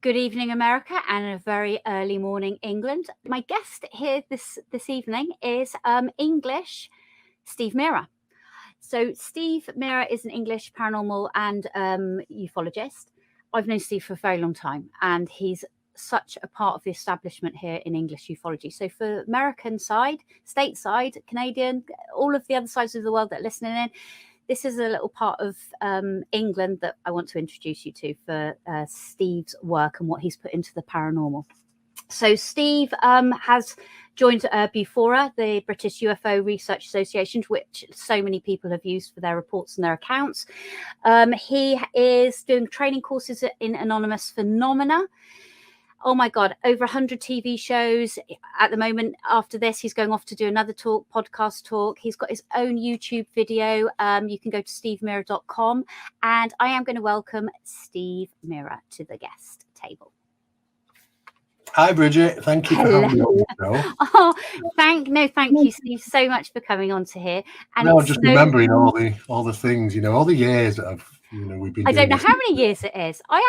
Good evening, America, and a very early morning, England. My guest here this evening is English Steve Mera. So Steve Mera is an English paranormal and ufologist. I've known Steve for a very long time, and he's such a part of the establishment here in English ufology. So for American side, stateside, Canadian, all of the other sides of the world that are listening in, this is a little part of England that I want to introduce you to for Steve's work and what he's put into the paranormal. So Steve has joined BUFORA, the British UFO Research Association, which so many people have used for their reports and their accounts. He is doing training courses in anonymous phenomena. Oh my God, over 100 TV shows. At the moment, after this, he's going off to do another podcast talk. He's got his own YouTube video. You can go to stevemera.com. And I am going to welcome Steve Mera to the guest table. Hi, Brigitte. Thank you for having me on the show. Oh, thank you, Steve, so much for coming on to here. And no, just remembering all the things, all the years that we've been. I don't know how many years it is. I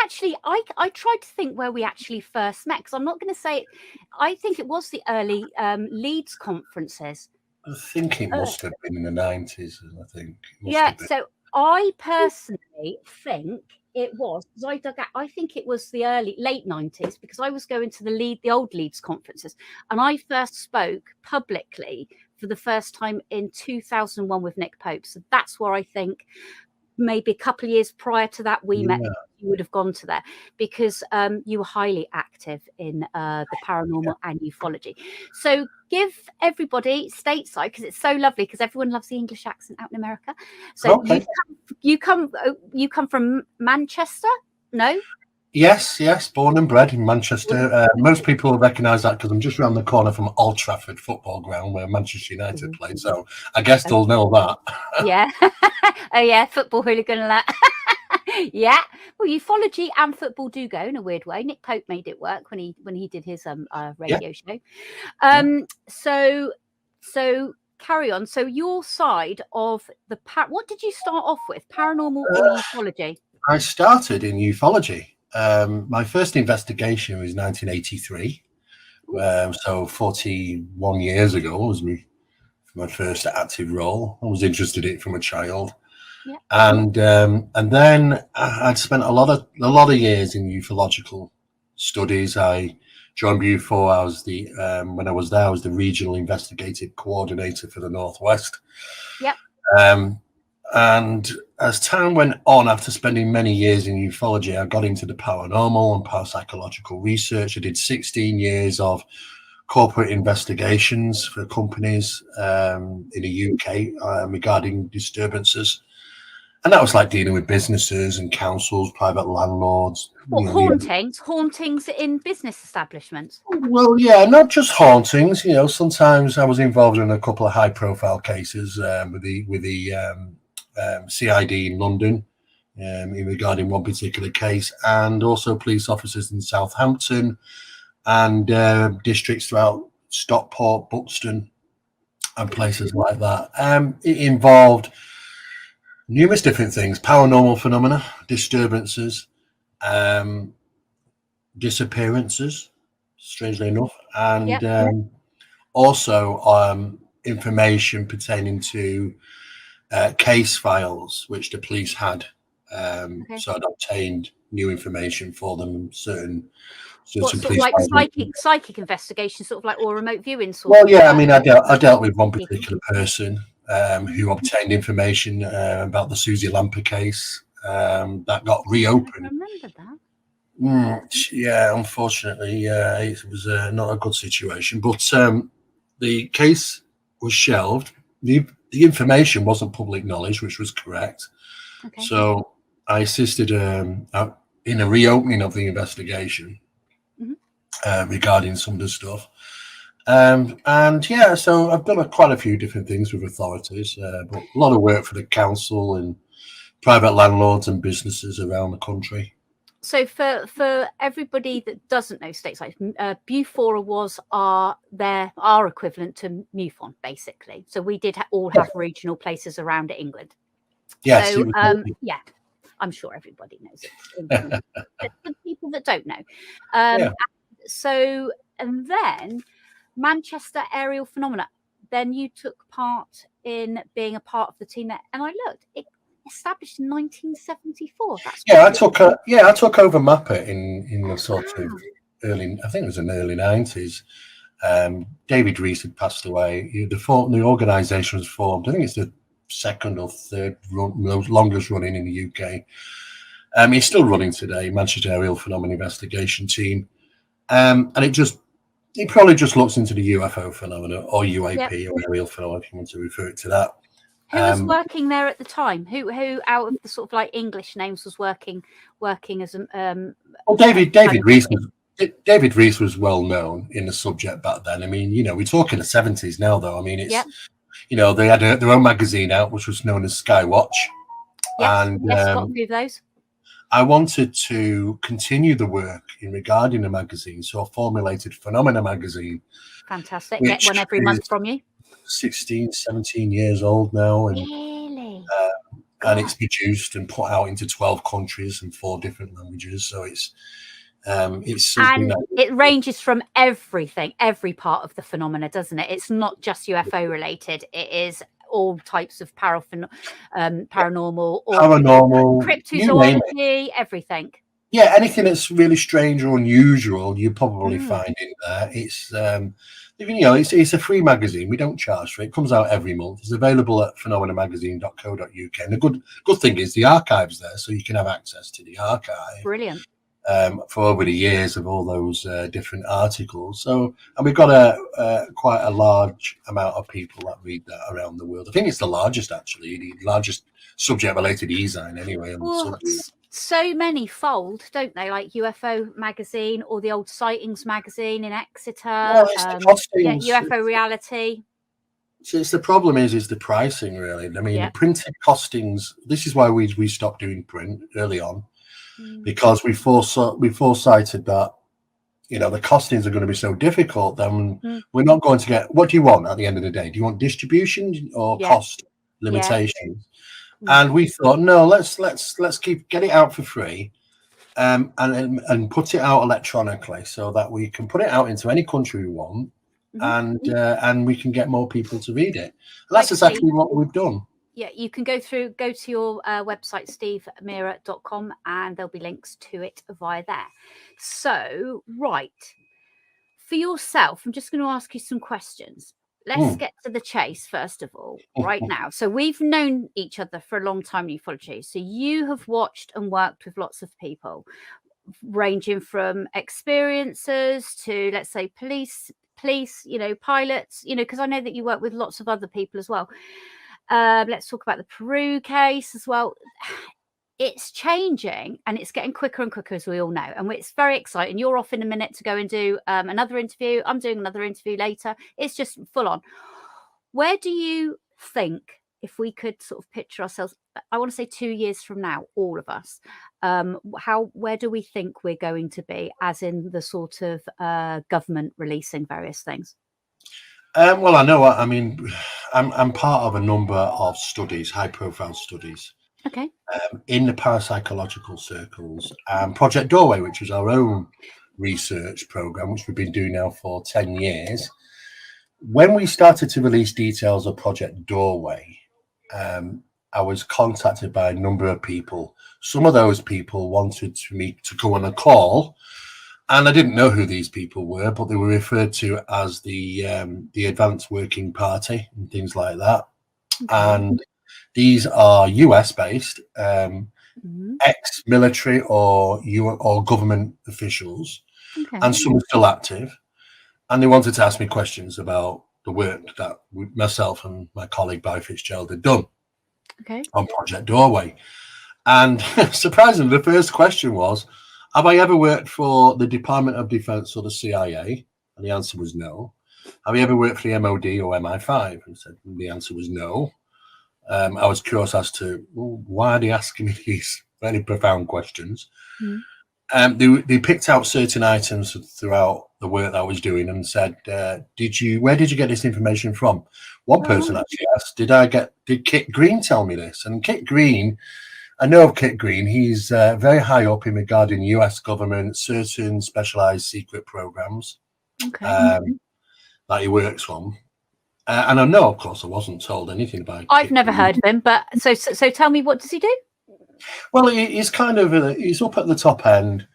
tried to think where we actually first met, because I'm not going to say. I think it was the early Leeds conferences. I think it must have been in the 90s. I think. Yeah. So I personally think it was, because I think it was the late 90s, because I was going to the old Leeds conferences, and I first spoke publicly for the first time in 2001 with Nick Pope. So that's where I think maybe a couple of years prior to that we met. You would have gone to there because you were highly active in the paranormal and ufology. So give everybody stateside, because it's so lovely, because everyone loves the English accent out in America. So you come from Manchester? No? Yes, born and bred in Manchester. Most people will recognise that because I'm just around the corner from Old Trafford football ground where Manchester United play. So I guess they'll know that. Yeah. Oh yeah, football hooligan alert. Yeah. Well, ufology and football do go in a weird way. Nick Pope made it work when he did his radio show. So carry on. So your side of the what did you start off with? Paranormal or ufology? I started in ufology. My first investigation was 1983. So 41 years ago was my first active role. I was interested in it from a child. Yeah. And then I'd spent a lot of years in ufological studies. I joined BUFOR. I was when I was there, I was the regional investigative coordinator for the Northwest. Yep. And as time went on, after spending many years in ufology, I got into the paranormal and parapsychological research. I did 16 years of corporate investigations for companies in the UK regarding disturbances. And that was like dealing with businesses and councils, private landlords. What, hauntings in business establishments? Well, yeah, not just hauntings. Sometimes I was involved in a couple of high-profile cases with the CID in London regarding one particular case, and also police officers in Southampton and districts throughout Stockport, Buxton, and places like that. It involved numerous different things: paranormal phenomena, disturbances, disappearances, strangely enough, and also information pertaining to case files which the police had. So I'd obtained new information for them. Certain sort of like psychic investigation, sort of like, or remote viewing sort. Well, yeah, I mean, I dealt with one particular person who obtained information about the Susie Lamper case that got reopened. I remember that. Yeah, unfortunately, it was not a good situation. But the case was shelved. The information wasn't public knowledge, which was correct. Okay. So I assisted in a reopening of the investigation regarding some of the stuff. And yeah, so I've done quite a few different things with authorities, but a lot of work for the council and private landlords and businesses around the country. So for everybody that doesn't know stateside, BUFORA was our equivalent to MUFON, basically. So we did all have regional places around England. Yes. So yeah, I'm sure everybody knows it. The people that don't know. So, and then Manchester aerial phenomena. Then you took part in being a part of the team there, and I looked. It established in 1974. That's I took over MAPA in the sort of early. I think it was in the early 90s. David Rees had passed away. The organisation was formed. I think it's the second or third longest running in the UK. It's still running today. Manchester Aerial Phenomena Investigation Team, and it probably just looks into the UFO phenomena or UAP or aerial phenomena, if you want to refer it to that. Who was working there at the time? Who out of the sort of like English names was working as well, David Rees was well known in the subject back then. I mean, we're talking the 70s now, though. I mean, it's they had their own magazine out, which was known as Skywatch. And got a few of those. I wanted to continue the work regarding the magazine, so I formulated Phenomena magazine. Fantastic. Get one every month from you. 16, 17 years old now. And, really? And it's produced and put out into 12 countries and 4 different languages. So it's something and it ranges from everything, every part of the phenomena, doesn't it? It's not just UFO related. It is all types of paranormal, or cryptozoology, everything. Yeah, anything that's really strange or unusual, you probably find in there. It's it's a free magazine. We don't charge for it. It comes out every month. It's available at phenomenamagazine.co.uk. And the good thing is the archive's there, so you can have access to the archive. Brilliant. For over the years of all those different articles. So, and we've got quite a large amount of people that read that around the world. I think it's the largest, actually, the largest subject-related e-zine anyway. So many fold, don't they? Like UFO magazine or the old Sightings magazine in Exeter. UFO Reality. So the problem is the pricing, really. I mean, the printed costings. This is why we stopped doing print early on. Because we foresighted that the costings are going to be so difficult, then we're not going to get. What do you want at the end of the day? Do you want distribution or cost limitations? And we thought, no, let's get it out for free, and put it out electronically so that we can put it out into any country we want, and we can get more people to read it. And that's exactly what we've done. Yeah, you can go to your website, stevemera.com, and there'll be links to it via there. So, right, for yourself, I'm just going to ask you some questions. Let's get to the chase, first of all, right now. So we've known each other for a long time in ufology. So you have watched and worked with lots of people, ranging from experiencers to, let's say, police, pilots, because I know that you work with lots of other people as well. Let's talk about the Peru case as well. It's changing and it's getting quicker and quicker, as we all know. And it's very exciting. You're off in a minute to go and do another interview. I'm doing another interview later. It's just full on. Where do you think, if we could sort of picture ourselves, I want to say 2 years from now, all of us, where do we think we're going to be, as in the sort of government releasing various things? Well, I know. I mean, I'm part of a number of studies, high-profile studies. Okay. In the parapsychological circles, Project Doorway, which is our own research program, which we've been doing now for 10 years. When we started to release details of Project Doorway, I was contacted by a number of people. Some of those people wanted me to go on a call. And I didn't know who these people were, but they were referred to as the Advanced Working Party and things like that. Okay. And these are US-based, ex-military or government officials, and some are still active. And they wanted to ask me questions about the work that myself and my colleague Barry Fitzgerald had done on Project Doorway. And surprisingly, the first question was, have I ever worked for the Department of Defense or the CIA? And the answer was no. Have you ever worked for the MOD or MI5? And the answer was no. I was curious as to why are they asking me these very profound questions. They picked out certain items throughout the work that I was doing and said, where did you get this information from? One person actually asked, did Kit Green tell me this? And Kit Green I know of Kit Green. He's very high up in regarding US government, certain specialized secret programs that he works on. And I know, of course, I wasn't told anything about I've Kit never Green. heard of him, but so tell me, what does he do? Well, he's kind of, he's up at the top end,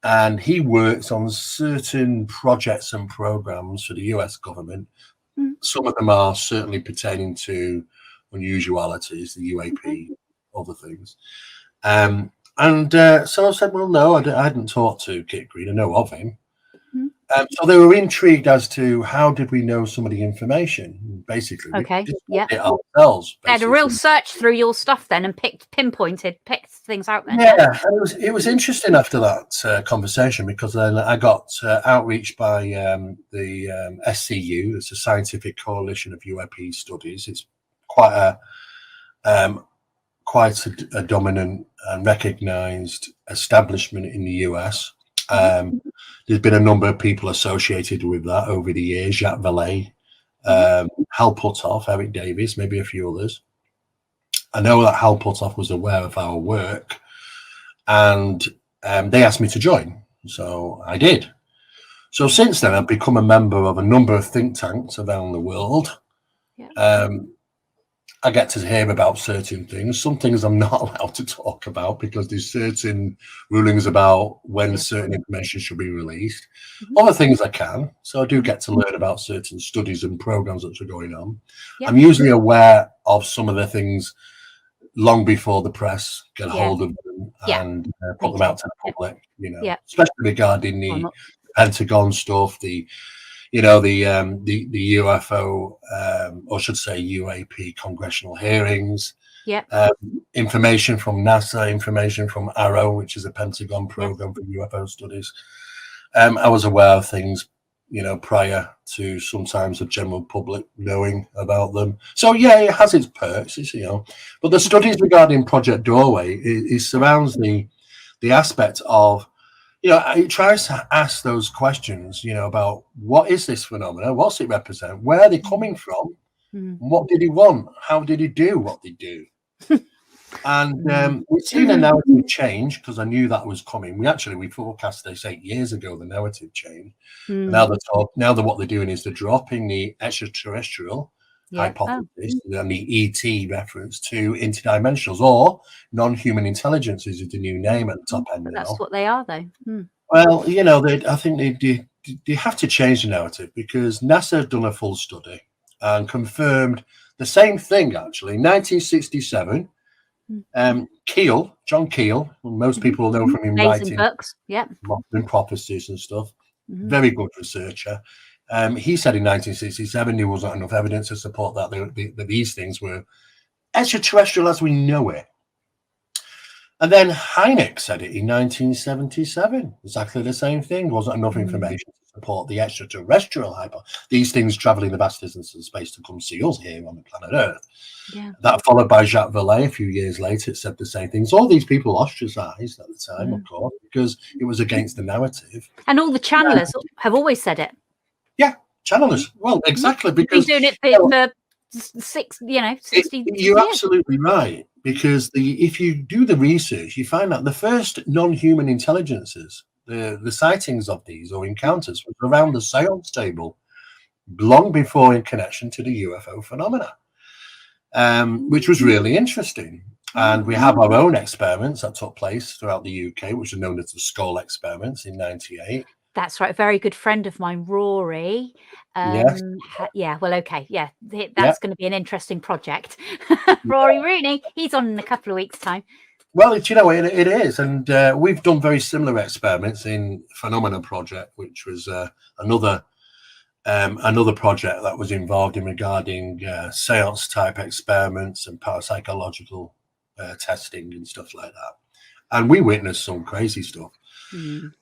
and he works on certain projects and programs for the US government. Some of them are certainly pertaining to unusualities, the UAP, other things. So I said, well, no, I hadn't talked to Kit Green. I know of him. So they were intrigued as to how did we know some of the information. Basically, we discovered it ourselves. They had a real search through your stuff then and picked things out then. Yeah, and it was interesting after that conversation, because then I got outreach by the SCU. It's a Scientific Coalition of UAP Studies. It's quite a dominant and recognised establishment in the US. There's been a number of people associated with that over the years: Jacques Vallée, Hal Puthoff, Eric Davis, maybe a few others. I know that Hal Puthoff was aware of our work, and they asked me to join, so I did. So since then, I've become a member of a number of think tanks around the world. I get to hear about certain things. Some things I'm not allowed to talk about because there's certain rulings about when certain information should be released. Other things I can. So I do get to learn about certain studies and programs that are going on. I'm usually aware of some of the things long before the press get hold of them and put them out to the public, especially regarding the Pentagon stuff, the UFO, or should say UAP congressional hearings, information from NASA, information from ARROW, which is a Pentagon program for UFO studies. I was aware of things, prior to sometimes the general public knowing about them. So yeah, it has its perks, but the studies regarding Project Doorway, it surrounds the aspect of, it tries to ask those questions, about what is this phenomenon? What's it represent? Where are they coming from? What did he want? How did he do what they do? And we've seen a narrative change, because I knew that was coming. We forecast this 8 years ago, the narrative change. Now that what they're doing is they're dropping the extraterrestrial hypothesis and the ET reference to interdimensionals, or non-human intelligence is the new name at the top end. That's what they are, though. Well, I think they have to change the narrative, because NASA have done a full study and confirmed the same thing. Actually, 1967, John Keel, most people know from him writing books, modern prophecies and stuff. Very good researcher. He said in 1967 there wasn't enough evidence to support that these things were extraterrestrial as we know it. And then Hynek said it in 1977, exactly the same thing. There wasn't enough information to support the extraterrestrial these things traveling the vast distances of space to come see us here on the planet Earth. That followed by Jacques Vallée a few years later. It said the same things. All these people ostracized at the time, of course, because it was against the narrative. And all the channelers have always said it. Yeah, channelers. Well, exactly, because been doing it for 60 you're absolutely right, because if you do the research, you find out the first non-human intelligences, the sightings of these or encounters, was around the seance table, long before in connection to the UFO phenomena, which was really interesting. And we have our own experiments that took place throughout the UK, which are known as the Skull experiments in '98. That's right. A very good friend of mine, Rory. Yes. That's going to be an interesting project. Rory Rooney, he's on in a couple of weeks' time. Well, it is. And we've done very similar experiments in Phenomena Project, which was another project that was involved in regarding seance type experiments and parapsychological testing and stuff like that. And we witnessed some crazy stuff.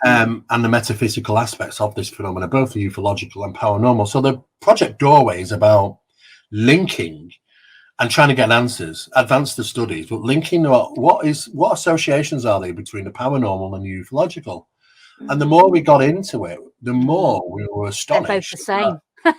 And the metaphysical aspects of this phenomena, both the ufological and paranormal. So the Project Doorway is about linking and trying to get answers, advance the studies, but linking what associations are there between the paranormal and the ufological. And the more we got into it, the more we were astonished. They're both the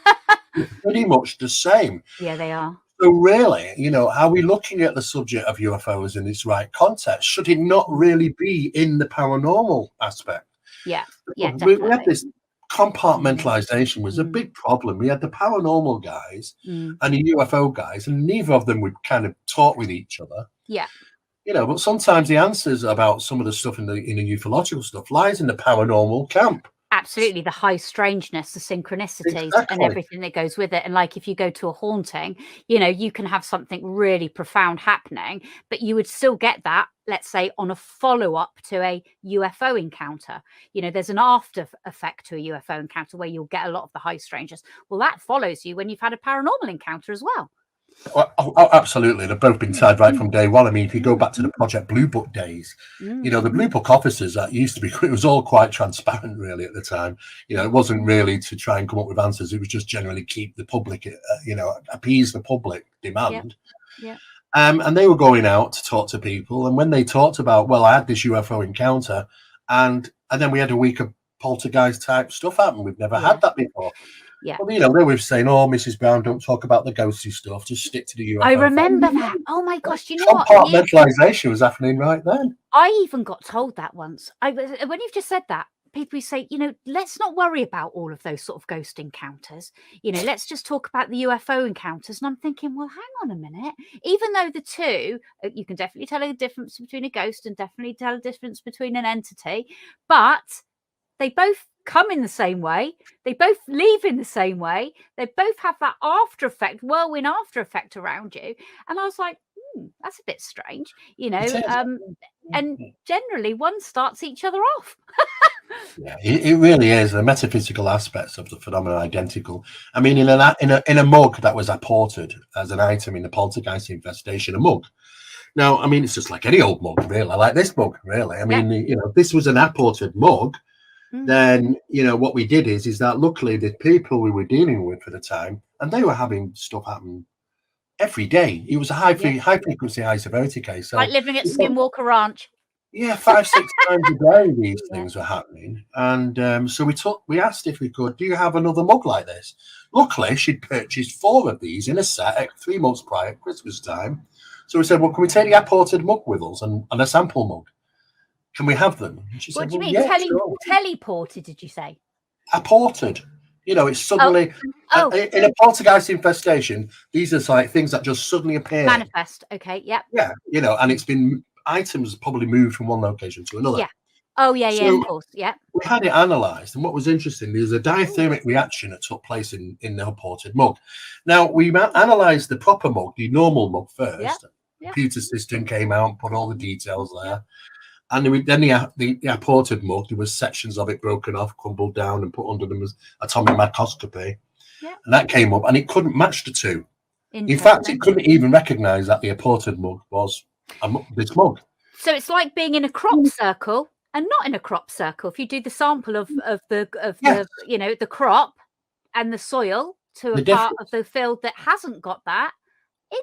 same. Pretty much the same. Yeah, they are. So really, you know, are we looking at the subject of UFOs in its right context? Should it not really be in the paranormal aspect? Yeah, We definitely. had this compartmentalization was a big problem. We had the paranormal guys and the UFO guys, and neither of them would kind of talk with each other. Yeah. You know, but sometimes the answers about some of the stuff in the ufological stuff lies in the paranormal camp. Absolutely, the high strangeness, the synchronicities, and Exactly. everything that goes with it. And like if you go to a haunting, you know, you can have something really profound happening, but you would still get that, let's say, on a follow-up to a UFO encounter. You know, there's an after effect to a UFO encounter where you'll get a lot of the high strangeness. Well, that follows you when you've had a paranormal encounter as well. Oh, absolutely. They've both been tied right from day one. I mean, if you go back to the Project Blue Book days, you know, the Blue Book officers, that used to be, it was all quite transparent really at the time. You know, it wasn't really to try and come up with answers. It was just generally keep the public, you know, appease the public demand. Yeah. And they were going out to talk to people. And when they talked about, well, I had this UFO encounter and then we had a week of poltergeist type stuff happen. We've never had that before. Yeah. Well, you know, they were saying, "Oh, Mrs. Brown, don't talk about the ghosty stuff. Just stick to the UFO." I remember that. Oh my gosh, you know what? Compartmentalization was happening right then. I even got told that once. When you've just said that, people say, you know, let's not worry about all of those sort of ghost encounters. You know, let's just talk about the UFO encounters. And I'm thinking, well, hang on a minute. Even though the two, you can definitely tell a difference between a ghost and definitely tell a difference between an entity, but they both come in the same way, they both leave in the same way, they both have that after effect, whirlwind after effect around you. And I was like, that's a bit strange, you know. And generally one starts each other off. Yeah, it really is. The metaphysical aspects of the phenomenon are identical. I mean, in a mug that was apported as an item in the Poltergeist Investigation, a mug. Now, I mean, it's just like any old mug, really, like this mug, really. I mean, you know, this was an apported mug. Then, you know, what we did is that luckily the people we were dealing with at the time, and they were having stuff happen every day. It was a high frequency, high severity case. So, like living at Skinwalker Ranch. Yeah, 5-6 times a day these things were happening. And so we asked if we could, do you have another mug like this? Luckily, she'd purchased 4 of these in a set at 3 months prior, Christmas time. So we said, well, can we take the apported mug with us and a sample mug? Can we have them? And she what said, do you well, mean? sure. Teleported, did you say? Apported. You know, it's suddenly in a poltergeist infestation. These are like things that just suddenly appear. Manifest. Okay. Yep. Yeah. You know, and it's been items probably moved from one location to another. Yeah. Oh yeah. So of course. Yeah. we had it analysed, and what was interesting, there was a diathermic reaction that took place in the apported mug. Now we analysed the proper mug, the normal mug first. The computer system came out and put all the details there. And then the apported mug, there was sections of it broken off, crumbled down, and put under them as atomic microscopy. Yeah. And that came up, and it couldn't match the two. In fact, it couldn't even recognise that the apported mug was this mug. So it's like being in a crop circle and not in a crop circle. If you do the sample of the you know, the crop and the soil to a part of the field that hasn't got that.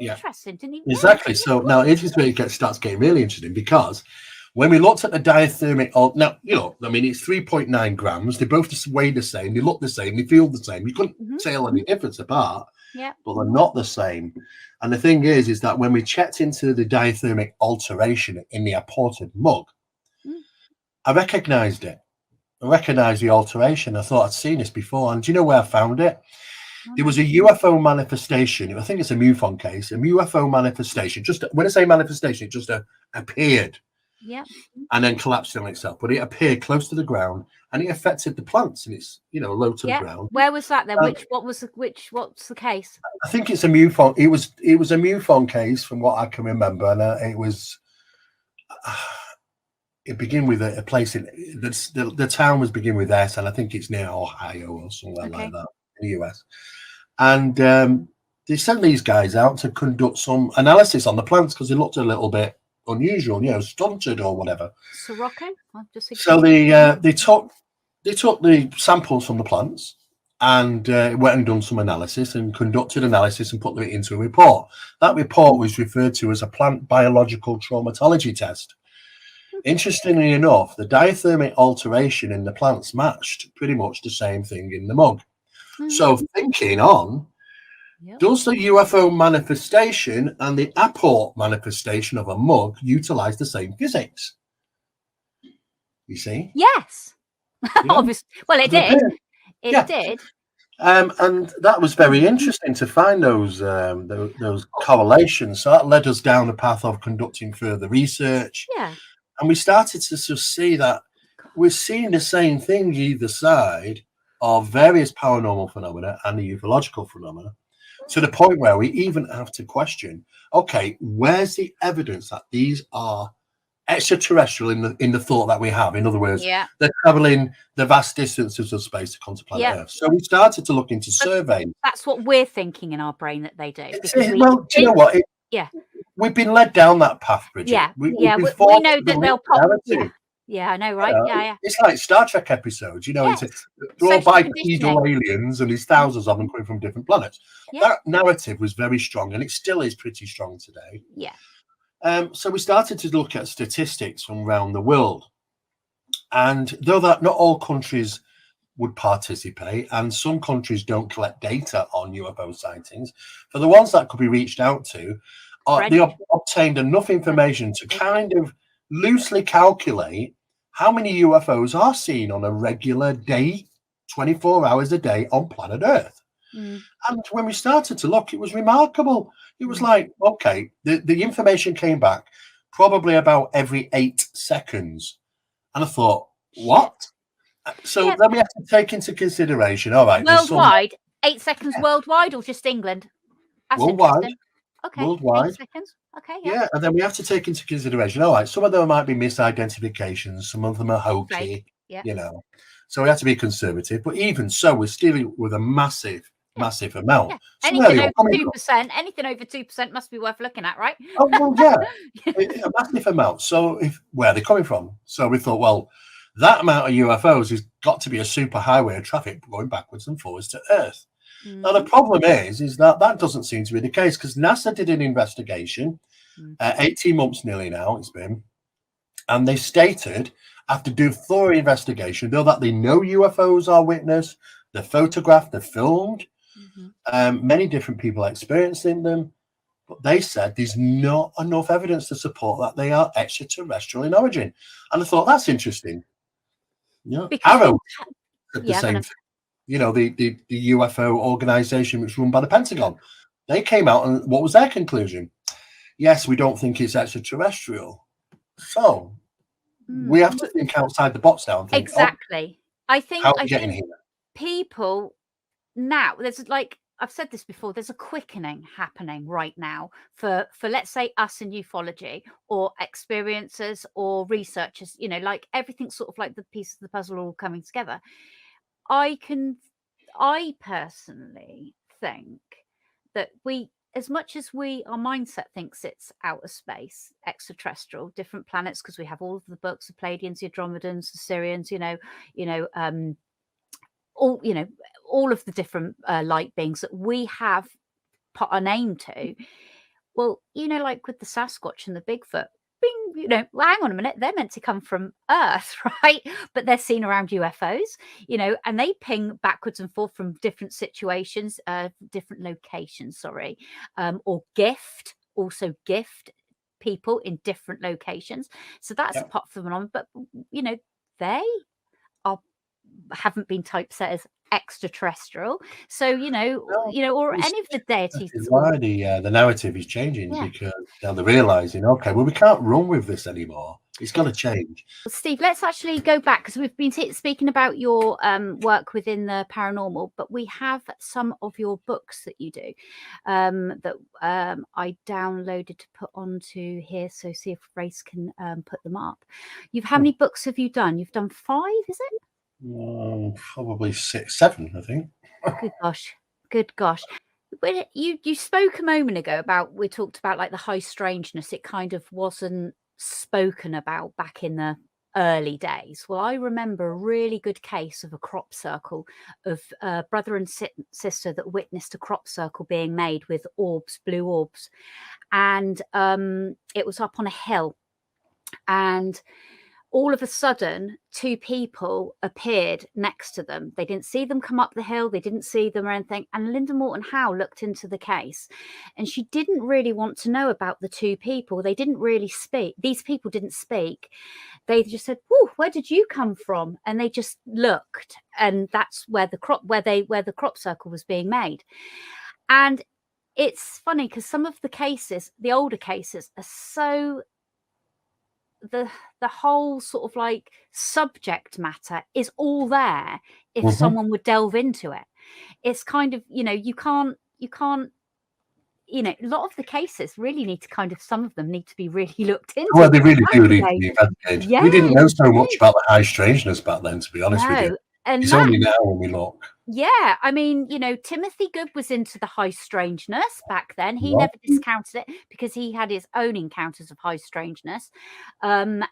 Interesting, didn't you? Exactly. So now it is where it starts getting really interesting, because when we looked at the diathermic, now, you know, I mean, it's 3.9 grams. They both weigh the same. They look the same. They feel the same. You couldn't tell any difference apart, but they're not the same. And the thing is that when we checked into the diathermic alteration in the apported mug, I recognised it. I recognised the alteration. I thought I'd seen this before. And do you know where I found it? There was a UFO manifestation. I think it's a MUFON case. A UFO manifestation. Just when I say manifestation, it just appeared. Yeah. And then collapsed on itself, but it appeared close to the ground, and it affected the plants, and it's, you know, low to the ground. Where was that then? What's the case? I think it's a MUFON. It was a MUFON case from what I can remember, and it began with a place in the town was begin with S, and I think it's near Ohio or somewhere like that in the US. And they sent these guys out to conduct some analysis on the plants because they looked a little bit unusual, you know, stunted or whatever. Sirocco? So they took the samples from the plants and went and done some analysis and conducted analysis and put it into a report. That report was referred to as a plant biological traumatology test. Interestingly enough, the diathermic alteration in the plants matched pretty much the same thing in the mug. So thinking on, Yep. Does the UFO manifestation and the apport manifestation of a mug utilize the same physics? You see? Yes. Yeah. Obviously. Well, it did. It did. And that was very interesting to find those correlations. So that led us down a path of conducting further research. Yeah. And we started to sort of see that we're seeing the same thing either side of various paranormal phenomena and the ufological phenomena, to the point where we even have to question, okay, where's the evidence that these are extraterrestrial in the thought that we have? In other words, they're traveling the vast distances of space to come to planet Earth. So we started to look into surveys. That's what we're thinking in our brain that they do. Well, do you know what? We've been led down that path, Bridget. We know that they'll pop. Yeah, I know, right? Yeah. It's like Star Trek episodes, you know, it's they're all bipedal aliens and there's thousands of them coming from different planets. That narrative was very strong, and it still is pretty strong today. So we started to look at statistics from around the world. And though that not all countries would participate, and some countries don't collect data on UFO sightings, for the ones that could be reached out to, they obtained enough information to kind of loosely calculate how many UFOs are seen on a regular day, 24 hours a day on planet Earth. And when we started to look, it was remarkable. It was like, okay, the information came back probably about every 8 seconds. And I thought, what? So then we have to take into consideration, all right. Worldwide, 8 seconds worldwide or just England? That's worldwide. Okay. Worldwide. 8 seconds. Okay. Yeah. And then we have to take into consideration, all right, some of them might be misidentifications, some of them are hokey, you know. So we have to be conservative. But even so, we're dealing with a massive amount. So anything over 2%, anything over 2% must be worth looking at, right? Oh well, yeah, a massive amount. So where are they coming from? So we thought, well, that amount of UFOs has got to be a super highway of traffic going backwards and forwards to Earth. Now the problem is that doesn't seem to be the case, because NASA did an investigation, 18 months nearly now it's been, and they stated, after doing thorough investigation, though, that they know UFOs are witnessed, they're photographed, they're filmed. Many different people experiencing them, but they said there's not enough evidence to support that they are extraterrestrial in origin. And I thought, that's interesting. Arrow said the same thing. You know, the UFO organization, which is run by the Pentagon, they came out, and what was their conclusion? Yes, we don't think it's extraterrestrial. So we have to think outside the box now and think, exactly. I think getting here? People now, there's, like I've said this before, there's a quickening happening right now for let's say us in ufology, or experiencers or researchers, you know, like everything's sort of like the pieces of the puzzle all coming together. I personally think that as much as our mindset thinks it's outer space, extraterrestrial, different planets, because we have all of the books, the Pleiadians, the Andromedans, the Sirians, all of the different light beings that we have put a name to. Well, like with the Sasquatch and the Bigfoot, bing, well, hang on a minute, they're meant to come from Earth, right? But they're seen around UFOs, and they ping backwards and forth from different situations, different locations, or gift people in different locations. So that's a pop phenomenon. But, they haven't been typeset as extraterrestrial. So, or any of the deities. This is why the narrative is changing, because now they're realizing, okay, well, we can't run with this anymore. It's got to change. Steve, let's actually go back, because we've been speaking about your work within the paranormal, but we have some of your books that you do that I downloaded to put onto here. So see if Grace can put them up. How many books have you done? You've done 5, is it? Probably 6, 7, I think. Good gosh. When you spoke a moment ago about, we talked about like the high strangeness, it kind of wasn't spoken about back in the early days. Well, I remember a really good case of a crop circle, of a brother and sister that witnessed a crop circle being made with orbs, blue orbs, and it was up on a hill, and all of a sudden, two people appeared next to them. They didn't see them come up the hill. They didn't see them or anything. And Linda Morton Howe looked into the case, and she didn't really want to know about the two people. They didn't really speak. These people didn't speak. They just said, "Whoa, where did you come from?" And they just looked, and that's where the crop circle was being made. And it's funny because some of the cases, the older cases, are so the whole sort of like subject matter is all there if someone would delve into it. It's kind of, you can't, a lot of the cases really need to kind of, some of them need to be really looked into. Well, they really do need to be investigated. Yeah, we didn't know so much about the high strangeness back then, to be honest with you. And it's only now when we look. Yeah, I mean, Timothy Good was into the high strangeness back then. He never discounted it because he had his own encounters of high strangeness. But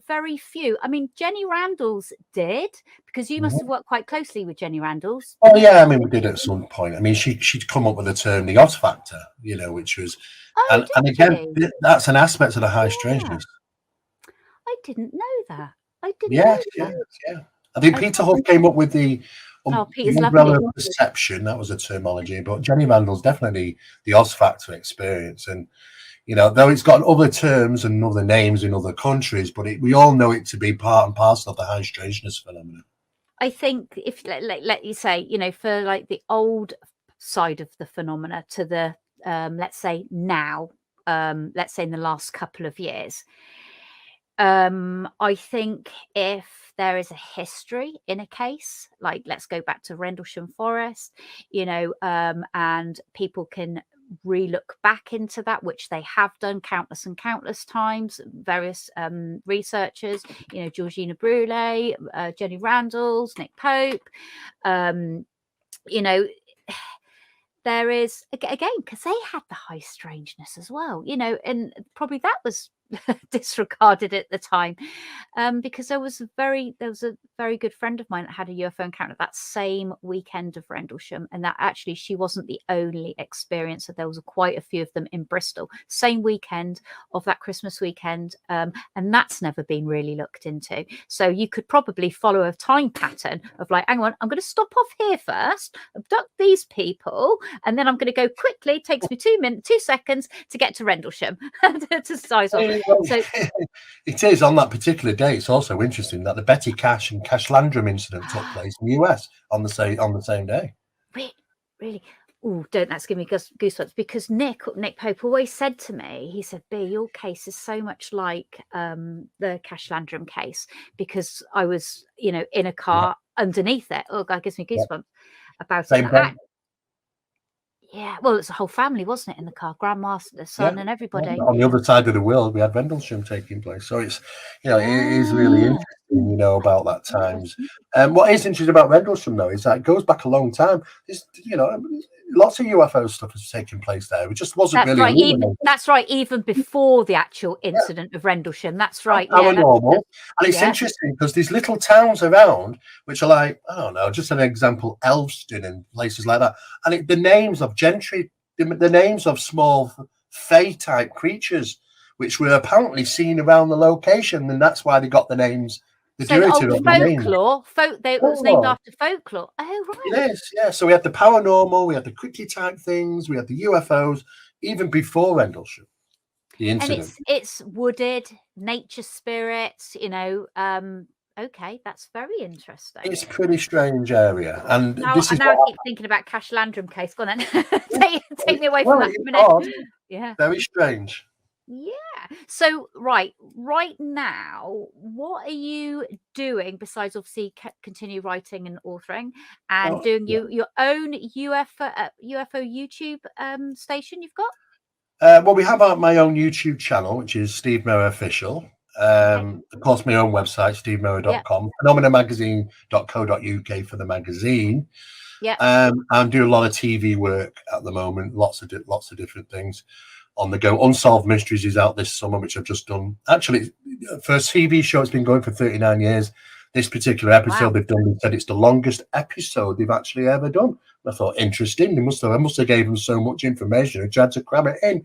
very few. I mean, Jenny Randalls did, because you must have worked quite closely with Jenny Randalls. Oh yeah, I mean, we did at some point. I mean, she'd come up with the term the Oz factor, which was, and again, that's an aspect of the high strangeness. I didn't know that. I didn't know that. Yeah. I think Peter Huff came up with the umbrella perception. That was a terminology, but Jenny Randall's definitely the Oz factor experience. And, though it's got other terms and other names in other countries, but we all know it to be part and parcel of the high strangeness phenomenon. I think if, let you say, for like the old side of the phenomena to the, let's say now, let's say in the last couple of years, I think if there is a history in a case, like let's go back to Rendlesham Forest, and people can re-look back into that, which they have done countless and countless times. Various researchers, Georgina Brule, Jenny Randalls, Nick Pope, there is, again, because they had the high strangeness as well, and probably that was disregarded at the time, because there was a very good friend of mine that had a UFO encounter that same weekend of Rendlesham, and that actually she wasn't the only experience. So there was quite a few of them in Bristol, same weekend of that Christmas weekend, and that's never been really looked into. So you could probably follow a time pattern of like, hang on, I'm going to stop off here first, abduct these people, and then I'm going to go quickly. It takes me 2 seconds to get to Rendlesham to size off. So it is on that particular day. It's also interesting that the Betty Cash and Cash Landrum incident took place in the US on the same day. Really? Oh, that's giving me goosebumps, because Nick Pope always said to me, he said, "B, your case is so much like the Cash Landrum case," because I was, in a car underneath it. Oh, God, gives me goosebumps about it. Yeah, well, it's a whole family, wasn't it, in the car? Grandma, the son, and everybody. On the other side of the world, we had Rendlesham taking place. So it's, it is really interesting, about that times. What is interesting about Rendlesham, though, is that it goes back a long time. There's, lots of UFO stuff has taken place there. It just wasn't that's right. Even before the actual incident of Rendlesham. That's right. Paranormal. And it's interesting because these little towns around, which are like, I don't know, just an example, Elveston and places like that. And the names of gentry, the names of small fae type creatures, which were apparently seen around the location. And that's why they got the names. It was named after folklore. Oh, right. It is, yeah. So we had the paranormal, we had the quickie type things, we had the UFOs, even before Rendlesham, the incident. And it's wooded, nature spirits, okay, that's very interesting. It's a pretty strange area. And now I keep thinking about Cash Landrum case. Go on then. take me away from that for a minute. Odd. Yeah. Very strange. Yeah. So right now, what are you doing besides obviously continue writing and authoring and doing your own UFO YouTube station you've got? Well, we have my own YouTube channel, which is Steve Mera Official. Of course, my own website, stevemera.com, phenomenamagazine.co.uk for the magazine. Yeah. I'm doing a lot of TV work at the moment, lots of different things on the go. Unsolved Mysteries is out this summer, which I've just done. Actually, for a TV show, it's been going for 39 years. This particular episode they've done, they said it's the longest episode they've actually ever done. I thought, interesting. I must have gave them so much information, I tried to cram it in.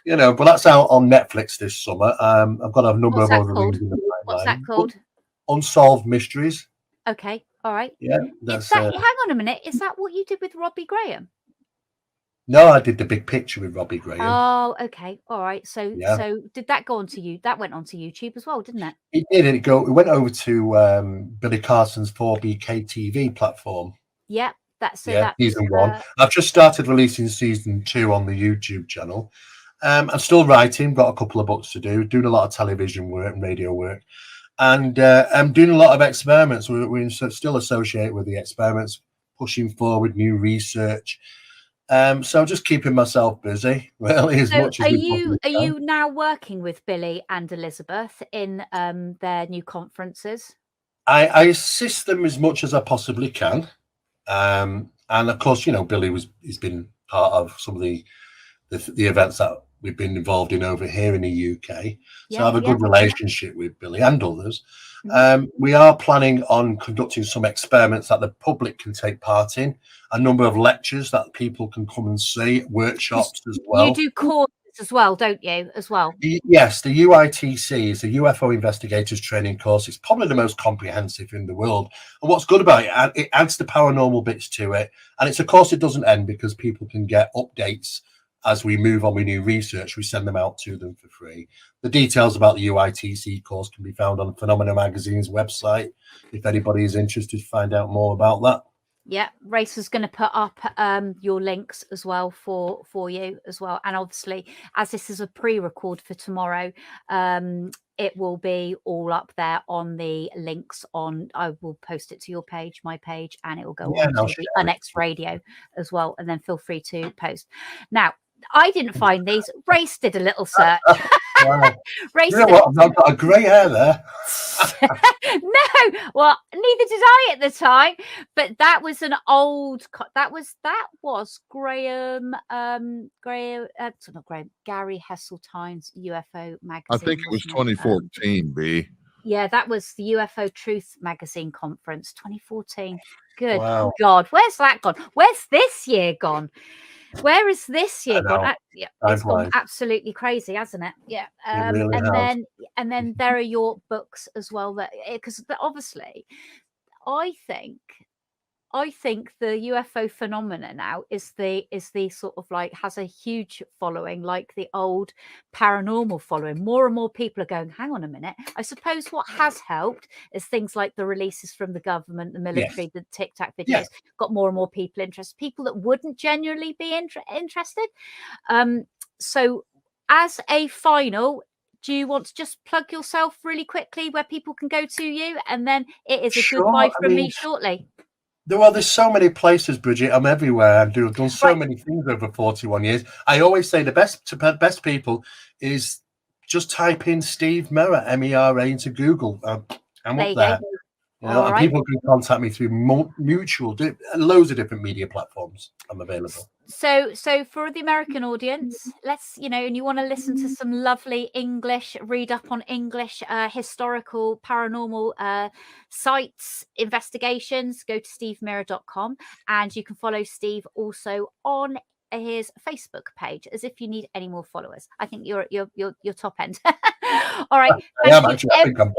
you know, but that's out on Netflix this summer. I've got a number What's of that other called? things in the pipeline. What's that called? Unsolved Mysteries. Okay, all right. Yeah, Is that's that, hang on a minute, is that what you did with Robbie Graham? no, I did The Big Picture with Robbie Graham. Oh, okay, all right. So, Yeah. so did that go onto you? That went onto YouTube as well, didn't it? It did. It went over to Billy Carson's 4BK TV platform. Yeah, that's season 1. I've just started releasing season 2 on the YouTube channel. I'm still writing, got a couple of books to do, doing a lot of television work and radio work, and I'm doing a lot of experiments. We're still associated with the experiments, pushing forward new research. So just keeping myself busy, really, as much as are we you you now working with Billy and Elizabeth in their new conferences? I assist them as much as I possibly can. And of course, you know, he's been part of some of the events that we've been involved in over here in the UK. So I have a good relationship with Billy and others. We are planning on conducting some experiments that the public can take part in, a number of lectures that people can come and see, workshops as well. You do courses as well, don't you, as well? Yes, the UICC is the UFO Investigators Training Course. It's probably the most comprehensive in the world. And what's good about it adds the paranormal bits to it. And it's a course that doesn't end because people can get updates as we move on with new research. We send them out to them for free. The details about the UITC course can be found on Phenomena Magazine's website if anybody is interested to find out more about that. Yeah, Race was going to put up your links as well for you as well. And obviously, as this is a pre-record for tomorrow, it will be all up there on the links on. I will post it to your page, my page, and it will go on to the UNX radio as well. And then feel free to post. Now, I didn't find these. Race did a little search. Wow. Race, you know what? I've got a grey hair there. No, well, neither did I at the time. But that was an old. That was Graham. Not Graham. Gary Hesseltine's UFO magazine. I think it was 2014. B. Yeah, that was the UFO Truth magazine conference, 2014. Good God, where's that gone? Where's this year gone? Where is this year gone? Yeah, it's gone absolutely crazy, hasn't it? Yeah. Really and then there are your books as well. That because obviously, I think the UFO phenomena now is the sort of like has a huge following, like the old paranormal following. More and more people are going, hang on a minute. I suppose what has helped is things like the releases from the government, the military, the Tic Tac videos got more and more people interested. People that wouldn't genuinely be interested. So as a final, do you want to just plug yourself really quickly where people can go to you? And then it is a goodbye from me shortly. Well, there's so many places, Brigitte. I'm everywhere. I've done so many things over 41 years. I always say the best people is just type in Steve Mera, MERA, into Google. I'm up there. You know, and people can contact me through loads of different media platforms. I'm available. So for the American audience, let's, and you want to listen to some lovely English, read up on English, historical, paranormal sites, investigations, go to stevemera.com, and you can follow Steve also on his Facebook page, as if you need any more followers. I think you're top end. All right. I am actually. I think I'm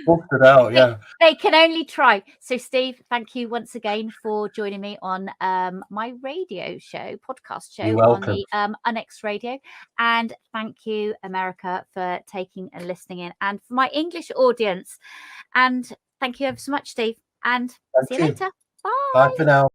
busted out. Yeah. They can only try. So, Steve, thank you once again for joining me on my podcast show on the UNX radio, and thank you, America, for taking and listening in, and for my English audience. And thank you ever so much, Steve. And see you later. Bye. Bye for now.